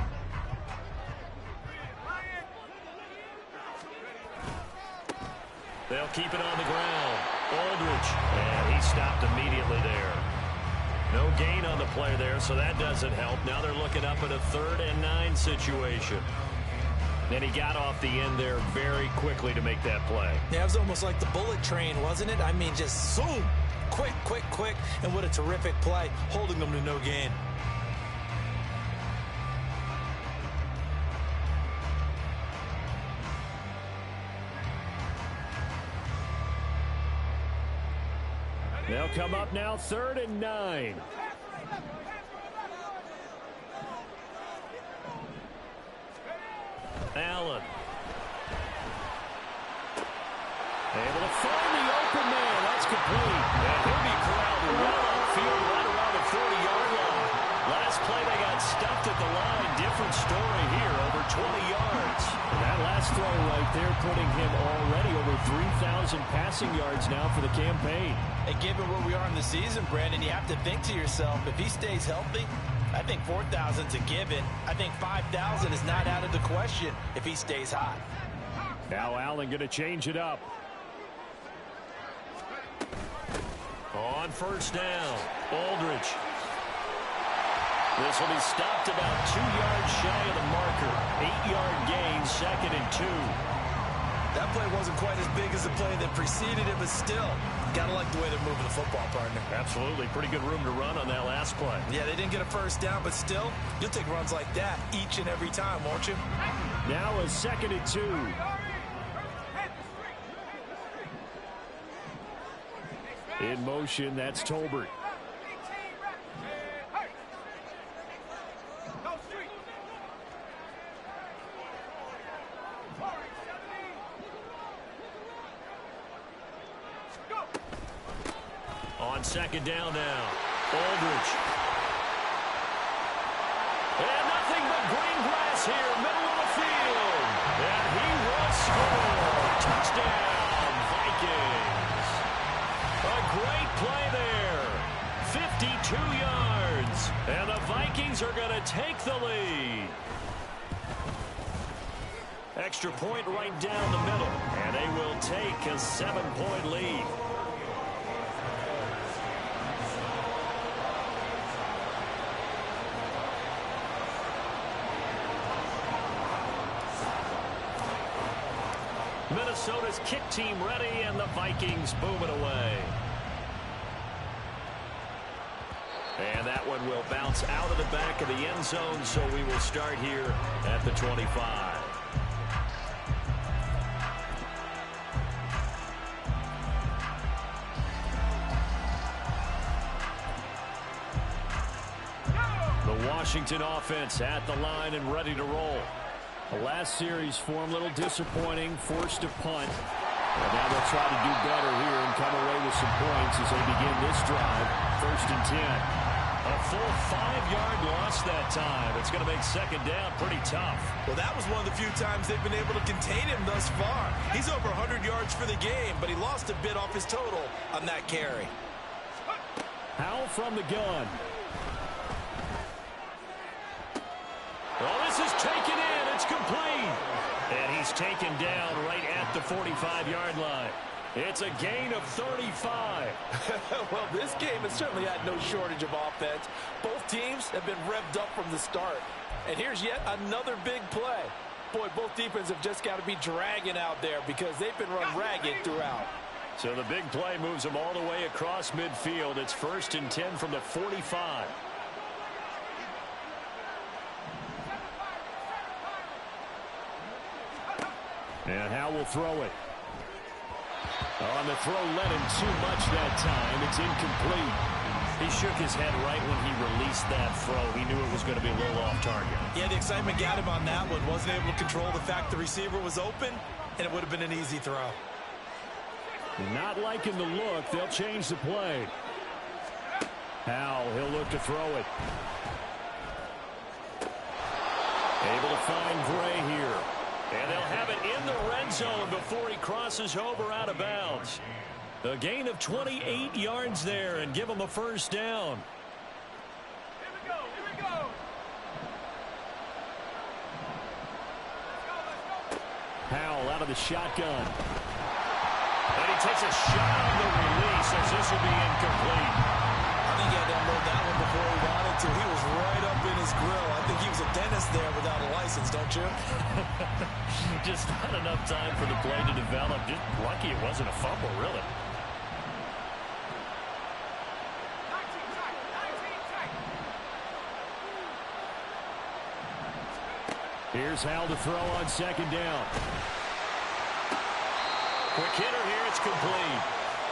They'll keep it on the ground. Aldridge, and he stopped immediately there. No gain on the play there, so that doesn't help. Now they're looking up at a 3rd and 9 situation. And he got off the end there very quickly to make that play. Yeah, it was almost like the bullet train, wasn't it? I mean, just zoom, quick, quick, quick, and what a terrific play, holding them to no gain. They'll come up now 3rd and 9. Allen. Able to find the open man. That's complete. And he'll be corralled well upfield right around the 40-yard line. Last play they got stuffed at the line. Different story here, over 20 yards. And that last throw right there putting him already over 3,000 passing yards now for the campaign. And given where we are in the season, Brandon, you have to think to yourself, if he stays healthy, I think 4,000's a given. I think 5,000 is not out of the question if he stays hot. Now Allen going to change it up. On 1st down, Aldridge. This will be stopped about 2 yards shy of the marker. 8-yard gain, 2nd and 2. That play wasn't quite as big as the play that preceded it, but still, gotta like the way they're moving the football, partner. Absolutely. Pretty good room to run on that last play. Yeah, they didn't get a 1st down, but still, you'll take runs like that each and every time, won't you? Now a 2nd and 2. In motion, that's Tolbert. second down now. Aldridge. And nothing but green grass here, middle of the field. And he will score. Touchdown, Vikings. A great play there. 52 yards. And the Vikings are going to take the lead. Extra point right down the middle. And they will take a 7-point lead. Minnesota's kick team ready, and the Vikings boom it away. And that one will bounce out of the back of the end zone, so we will start here at the 25. The Washington offense at the line and ready to roll. The last series for him, a little disappointing, forced to punt. And now they'll try to do better here and come away with some points as they begin this drive. 1st and 10. A full 5-yard loss that time. It's going to make second down pretty tough. Well, that was one of the few times they've been able to contain him thus far. He's over 100 yards for the game, but he lost a bit off his total on that carry. Howell from the gun. Oh, this is taken in. It's complete. And he's taken down right at the 45-yard line. It's a gain of 35. Well, this game has certainly had no shortage of offense. Both teams have been revved up from the start. And here's yet another big play. Boy, both defenses have just got to be dragging out there because they've been run ragged throughout. So the big play moves them all the way across midfield. It's 1st and 10 from the 45. And Howell will throw it. Oh, and the throw led him too much that time. It's incomplete. He shook his head right when he released that throw. He knew it was going to be a little off target. Yeah, the excitement got him on that one. Wasn't able to control the fact the receiver was open, and it would have been an easy throw. Not liking the look. They'll change the play. Howell, he'll look to throw it. Able to find Gray here. And they'll have it in the red zone before he crosses over out of bounds. A gain of 28 yards there and give him a first down. Here we go. Here we go. Howell out of the shotgun. And he takes a shot on the release as this will be incomplete. I think he had to unload that one before he wanted to. He was right up in his grill. I think he was a dentist there without a license, don't you? Just not enough time for the play to develop. Just lucky it wasn't a fumble, really. Here's Howell to throw on second down. Quick hitter here. It's complete.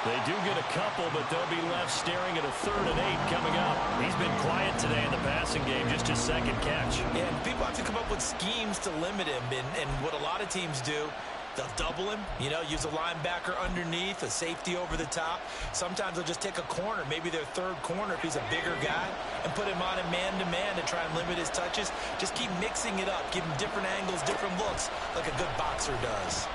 They do get a couple, but they'll be left staring at a 3rd and 8 coming up. He's been quiet today in the passing game, just his second catch. Yeah, and people have to come up with schemes to limit him, and what a lot of teams do, they'll double him, you know, use a linebacker underneath, a safety over the top. Sometimes they'll just take a corner, maybe their 3rd corner if he's a bigger guy, and put him on a man-to-man to try and limit his touches. Just keep mixing it up, give him different angles, different looks, like a good boxer does.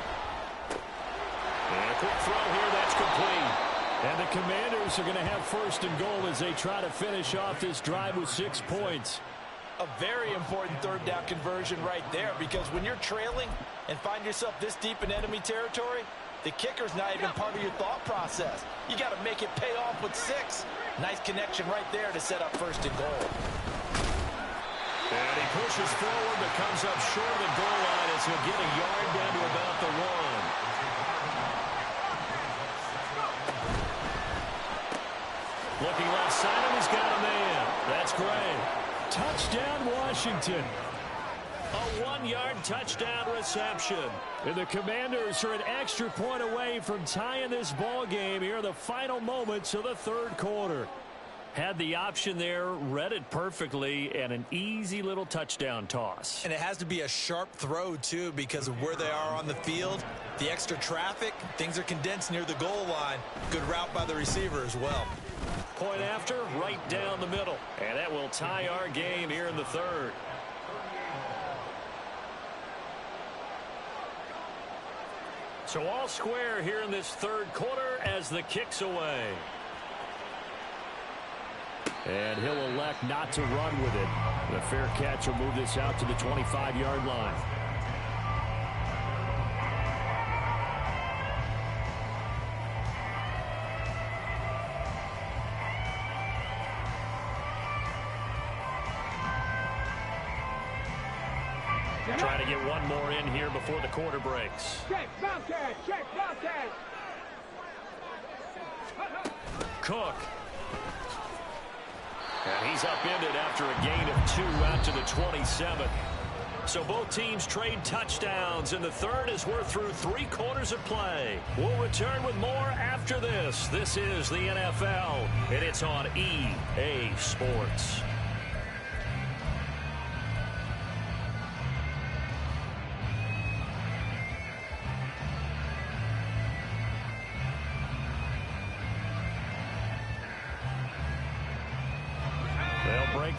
And a quick throw here, that's complete. And the Commanders are going to have 1st and goal as they try to finish off this drive with 6 points. A very important 3rd down conversion right there, because when you're trailing and find yourself this deep in enemy territory, the kicker's not even part of your thought process. You got to make it pay off with 6. Nice connection right there to set up 1st and goal. And he pushes forward but comes up short of the goal line as he'll get a yard down to about the 1. Looking left side, and he's got a man. That's Gray. Touchdown, Washington. A 1-yard touchdown reception. And the Commanders are an extra point away from tying this ball game here in the final moments of the 3rd quarter. Had the option there, read it perfectly, and an easy little touchdown toss. And it has to be a sharp throw, too, because of where they are on the field. The extra traffic, things are condensed near the goal line. Good route by the receiver as well. Point after, right down the middle. And that will tie our game here in the third. So all square here in this third quarter as the kick's away. And he'll elect not to run with it. The fair catch will move this out to the 25-yard line. Trying to get one more in here before the quarter breaks. Check, Bobcat, check, Bobcat. Cook. And he's upended after a gain of 2 out to the 27. So both teams trade touchdowns in the third as we're through 3 quarters of play. We'll return with more after this. This is the NFL, and it's on EA Sports.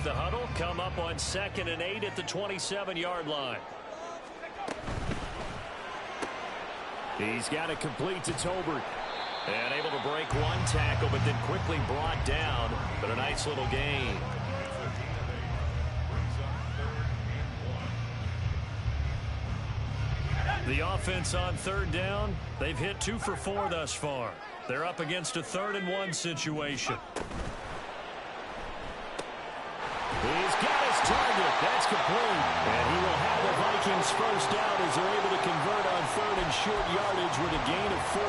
The huddle come up on 2nd and 8 at the 27-yard line. He's got it complete to Tolbert. And able to break one tackle, but then quickly brought down. But a nice little gain. The offense on 3rd down, they've hit 2 for 4 thus far. They're up against a 3rd and 1 situation. He's got his target. That's complete. And he will have the Vikings first down as they're able to convert on 3rd and short yardage with a gain of 4.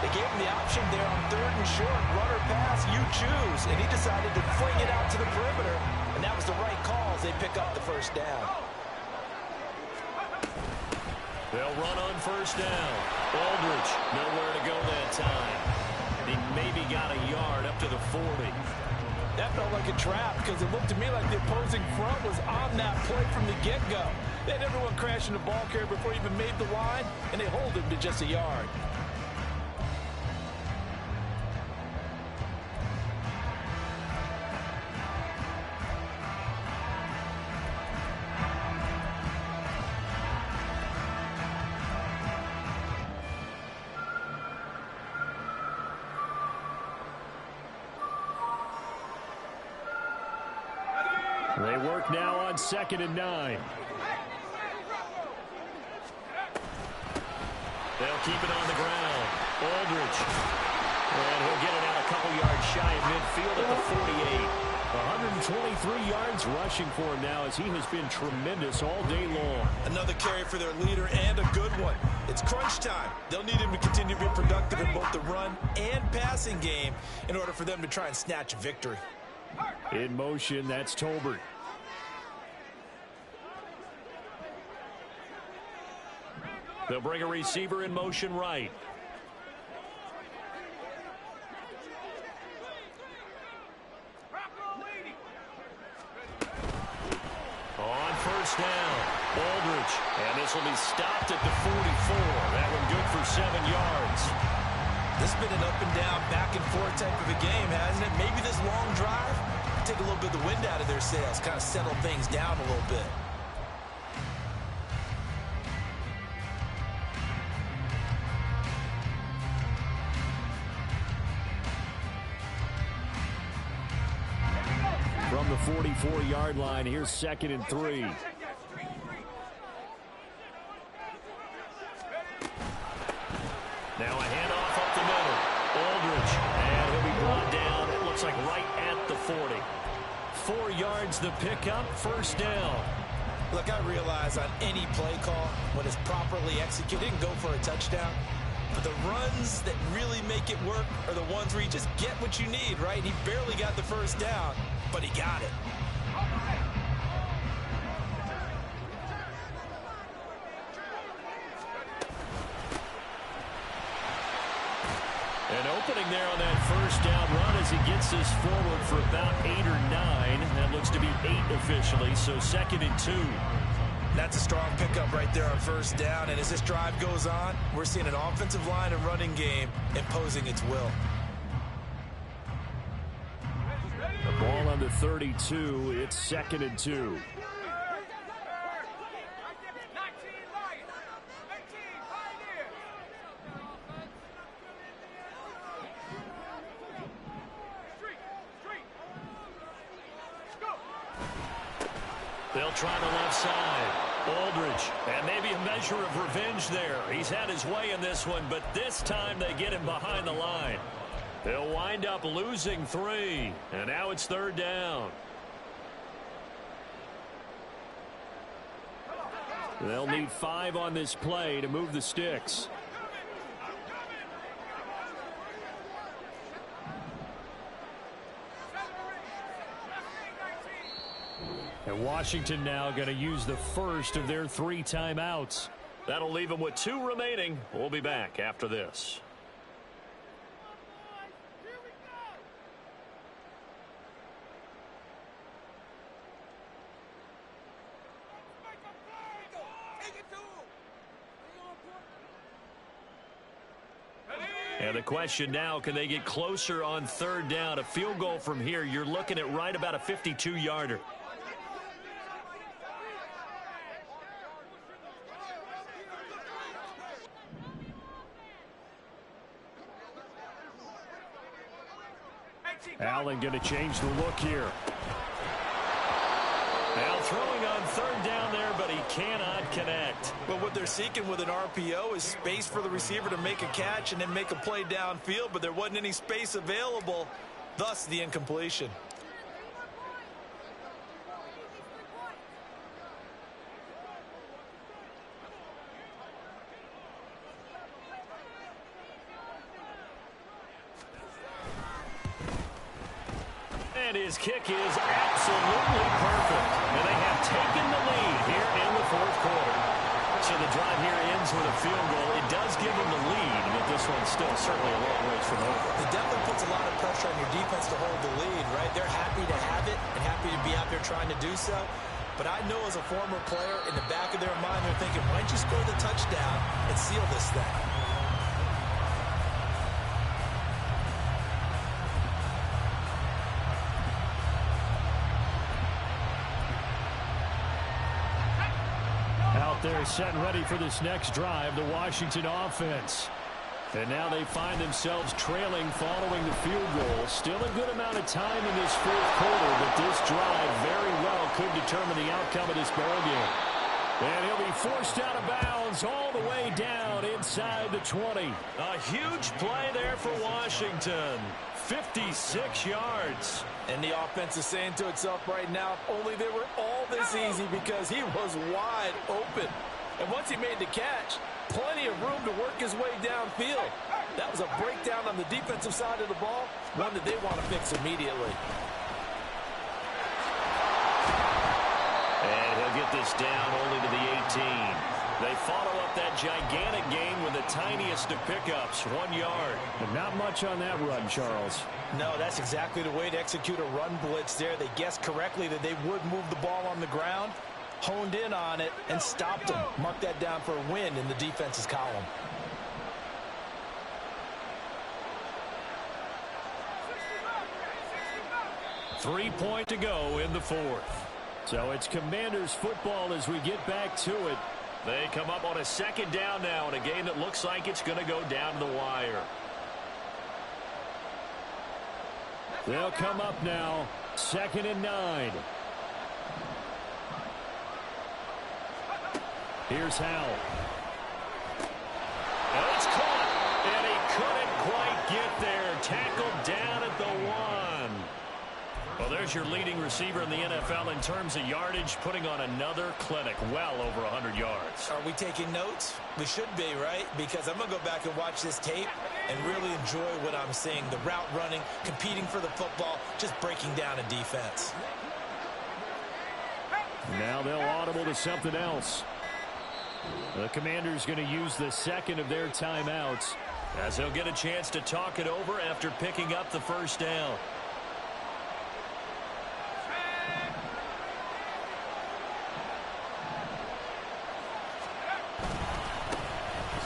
They gave him the option there on 3rd and short. Run or pass, you choose. And he decided to fling it out to the perimeter. And that was the right call as they pick up the first down. They'll run on 1st down. Aldridge nowhere to go that time. And he maybe got a yard up to the 40. That felt like a trap because it looked to me like the opposing front was on that play from the get-go. They had everyone crashing the ball carrier before he even made the line, and they hold him to just a yard. They work now on 2nd and 9. They'll keep it on the ground. Aldridge. And he'll get it out a couple yards shy of midfield at the 48. 123 yards rushing for him now as he has been tremendous all day long. Another carry for their leader and a good one. It's crunch time. They'll need him to continue to be productive in both the run and passing game in order for them to try and snatch a victory. In motion, that's Tolbert. They'll bring a receiver in motion right. On 1st down, Aldridge. And this will be stopped at the 44. That one good for 7 yards. This has been an up and down, back and forth type of a game, hasn't it? Maybe this long drive take a little bit of the wind out of their sails, kind of settle things down a little bit. From the 44-yard line, here's 2nd and 3. Now a handoff up the middle. Aldridge, and he'll be brought down, it looks like right at the 40. 4 yards the pickup, 1st down. Look, I realize on any play call, when it's properly executed, and go for a touchdown. But the runs that really make it work are the ones where you just get what you need, right? He barely got the 1st down, but he got it. An opening there on that 1st down run as he gets this forward for about 8 or 9. That looks to be 8 officially, so 2nd and 2. That's a strong pickup right there on 1st down. And as this drive goes on, we're seeing an offensive line and running game imposing its will. around the 32. It's 2nd and 2. They'll try the left side. Aldridge, and maybe a measure of revenge there. He's had his way in this one, but this time they get him behind the line. They'll wind up losing 3, and now it's 3rd down. They'll need 5 on this play to move the sticks. And Washington now going to use the first of their 3 timeouts. That'll leave them with 2 remaining. We'll be back after this. And the question now, can they get closer on 3rd down? A field goal from here, you're looking at right about a 52-yarder. Allen going to change the look here. Now throwing on 3rd down there, but he cannot connect. But what they're seeking with an RPO is space for the receiver to make a catch and then make a play downfield, but there wasn't any space available, thus the incompletion. And his kick is absolutely perfect. And they have taken the lead here in the 4th quarter. So the drive here ends with a field goal. It does give them the lead, but this one's still certainly a long ways from over. It definitely puts a lot of pressure on your defense to hold the lead, right? They're happy to have it and happy to be out there trying to do so. But I know as a former player, in the back of their mind, they're thinking, why don't you score the touchdown and seal this thing? They're set and ready for this next drive, the Washington offense. And now they find themselves trailing following the field goal. Still a good amount of time in this 4th quarter, but this drive very well could determine the outcome of this ballgame. And he'll be forced out of bounds all the way down inside the 20. A huge play there for Washington. 56 yards. And the offense is saying to itself right now, only they were all this easy because he was wide open. And once he made the catch, plenty of room to work his way downfield. That was a breakdown on the defensive side of the ball, one that they want to fix immediately. And he'll get this down only to the 18. They follow up that gigantic gain with the tiniest of pickups, 1 yard. But not much on that run, Charles. No, that's exactly the way to execute a run blitz there. They guessed correctly that they would move the ball on the ground, honed in on it, and stopped them. Mark that down for a win in the defense's column. .3 to go in the 4th. So it's Commanders football as we get back to it. They come up on a 2nd down now in a game that looks like it's going to go down to the wire. They'll come up now, 2nd and 9. Here's Howell. And it's caught, and he couldn't quite get there. Tackled down at the 1. Well, there's your leading receiver in the NFL in terms of yardage, putting on another clinic, well over 100 yards. Are we taking notes? We should be, right? Because I'm going to go back and watch this tape and really enjoy what I'm seeing. The route running, competing for the football, just breaking down a defense. Now they'll audible to something else. The Commanders going to use the 2nd of their timeouts, as they'll get a chance to talk it over after picking up the 1st down.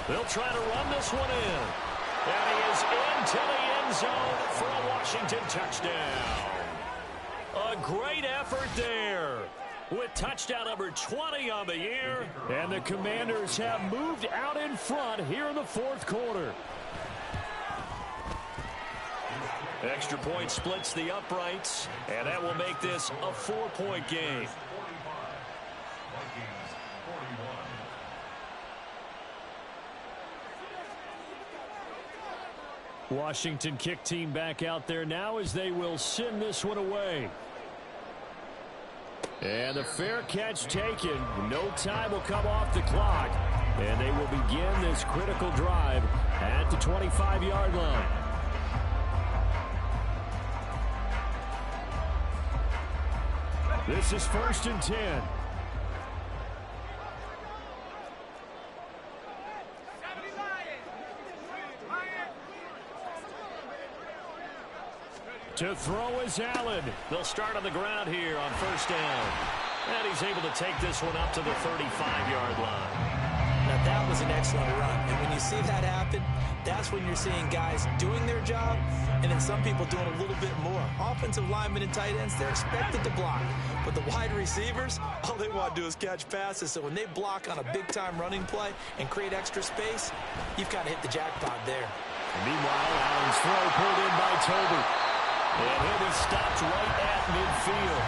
They'll try to run this one in. And he is into the end zone for a Washington touchdown. great effort there. With touchdown number 20 on the year. And the Commanders have moved out in front here in the fourth quarter. Extra point splits the uprights, and that will make this a 4-point game. Washington kick team back out there now as they will send this one away. And the fair catch taken. No time will come off the clock. And they will begin this critical drive at the 25-yard line. This is 1st and 10. To throw is Allen. They'll start on the ground here on 1st down. And he's able to take this one up to the 35-yard line. Now that was an excellent run. And when you see that happen, that's when you're seeing guys doing their job and then some people doing a little bit more. Offensive linemen and tight ends, they're expected to block. But the wide receivers, all they want to do is catch passes. So when they block on a big-time running play and create extra space, you've kind of hit the jackpot there. And meanwhile, Allen's throw pulled in by Tolbert. And he'll be stopped right at midfield.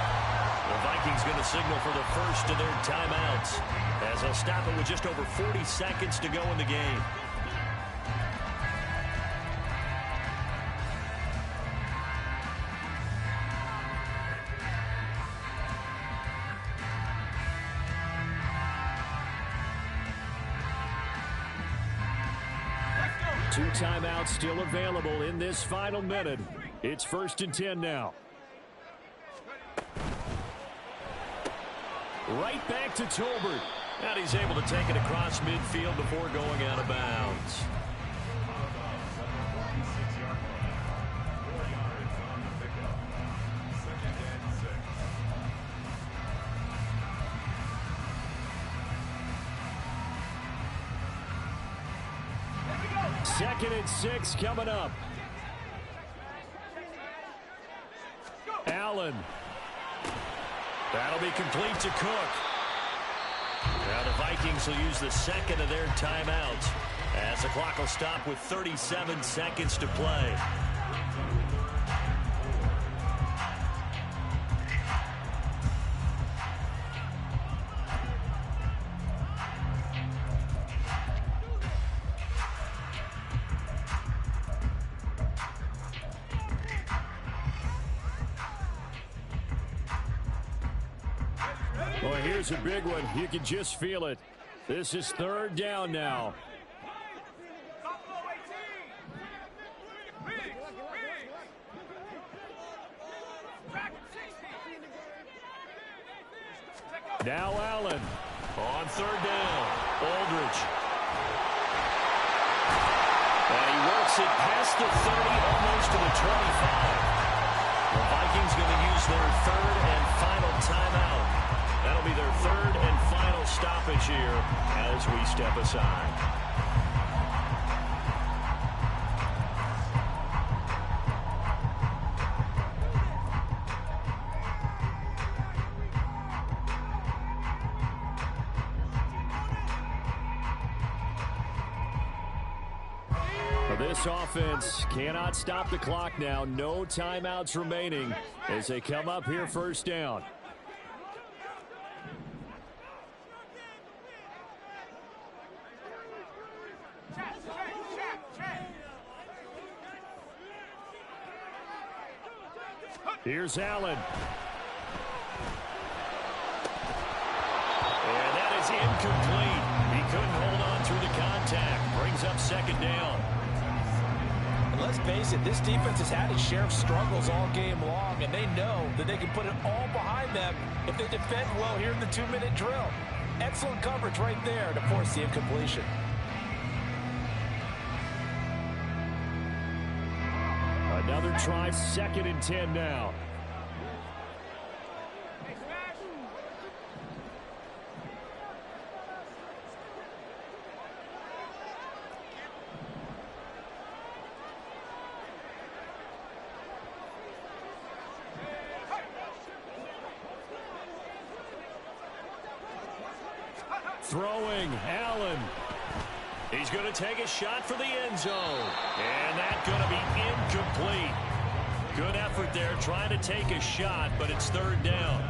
The Vikings going to signal for the first of their timeouts as they'll stop it with just over 40 seconds to go in the game. Two timeouts still available in this final minute. It's 1st and 10 now. Right back to Tolbert. And he's able to take it across midfield before going out of bounds. Second and 6 coming up. Allen. That'll be complete to Cook. Now the Vikings will use the second of their timeouts as the clock will stop with 37 seconds to play. Well, here's a big one. You can just feel it. This is 3rd down now. Now Allen on 3rd down. Aldridge. And he works it past the 30, almost to the 25. The Vikings going to use their 3rd and final timeout. That'll be their 3rd and final stoppage here as we step aside. This offense cannot stop the clock now. No timeouts remaining as they come up here 1st down. Here's Allen. And that is incomplete. He couldn't hold on through the contact. Brings up 2nd down. And let's face it, this defense has had its share of struggles all game long, and they know that they can put it all behind them if they defend well here in the 2-minute drill. Excellent coverage right there to force the incompletion. Another try, 2nd and 10 now. Throwing, Allen. He's going to take a shot for the end zone. And that's going to be incomplete. Good effort there trying to take a shot, but it's third down.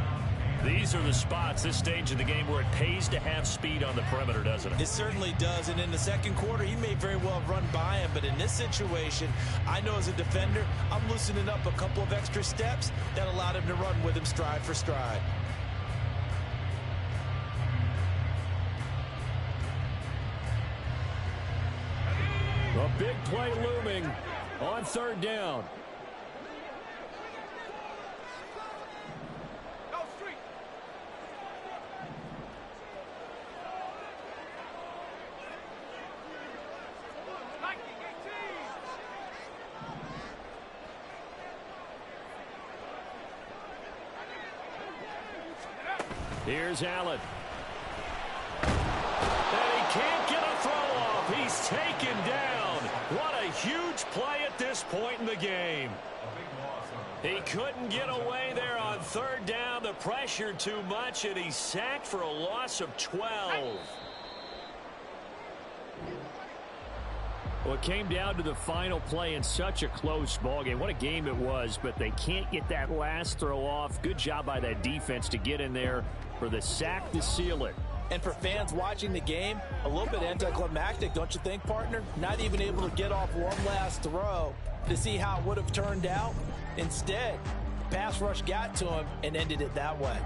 These are the spots, this stage of the game, where it pays to have speed on the perimeter, doesn't it? It certainly does, and in the second quarter, he may very well run by him, but in this situation, I know as a defender, I'm loosening up a couple of extra steps that allowed him to run with him stride for stride. A big play looming on third down. Here's Allen. And he can't get a throw off. He's taken down. What a huge play at this point in the game. He couldn't get away there on third down. The pressure too much, and he's sacked for a loss of 12. Well, it came down to the final play in such a close ballgame. What a game it was, but they can't get that last throw off. Good job by that defense to get in there for the sack to seal it. And for fans watching the game, a little bit anticlimactic, don't you think, partner? Not even able to get off one last throw to see how it would have turned out. Instead, pass rush got to him and ended it that way.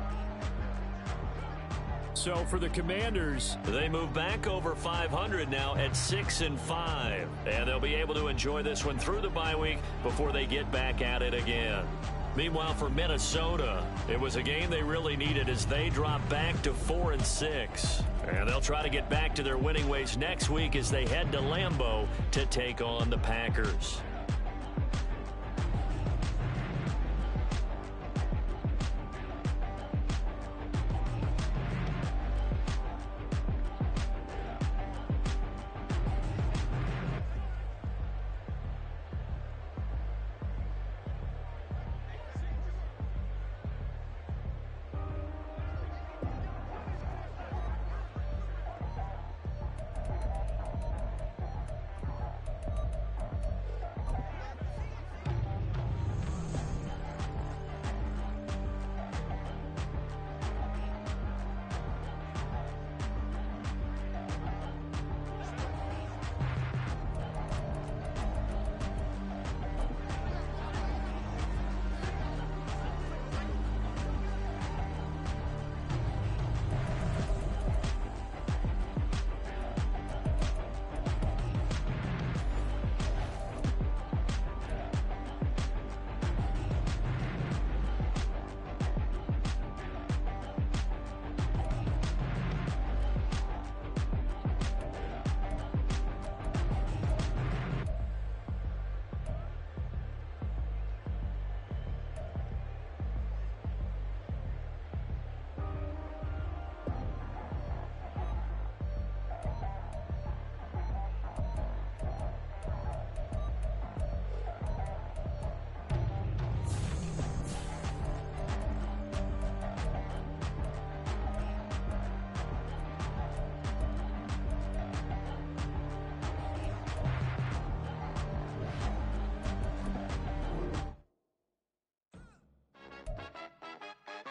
So for the Commanders, they move back over 500 now at 6-5. And they'll be able to enjoy this one through the bye week before they get back at it again. Meanwhile, for Minnesota, it was a game they really needed as they drop back to 4-6. And they'll try to get back to their winning ways next week as they head to Lambeau to take on the Packers.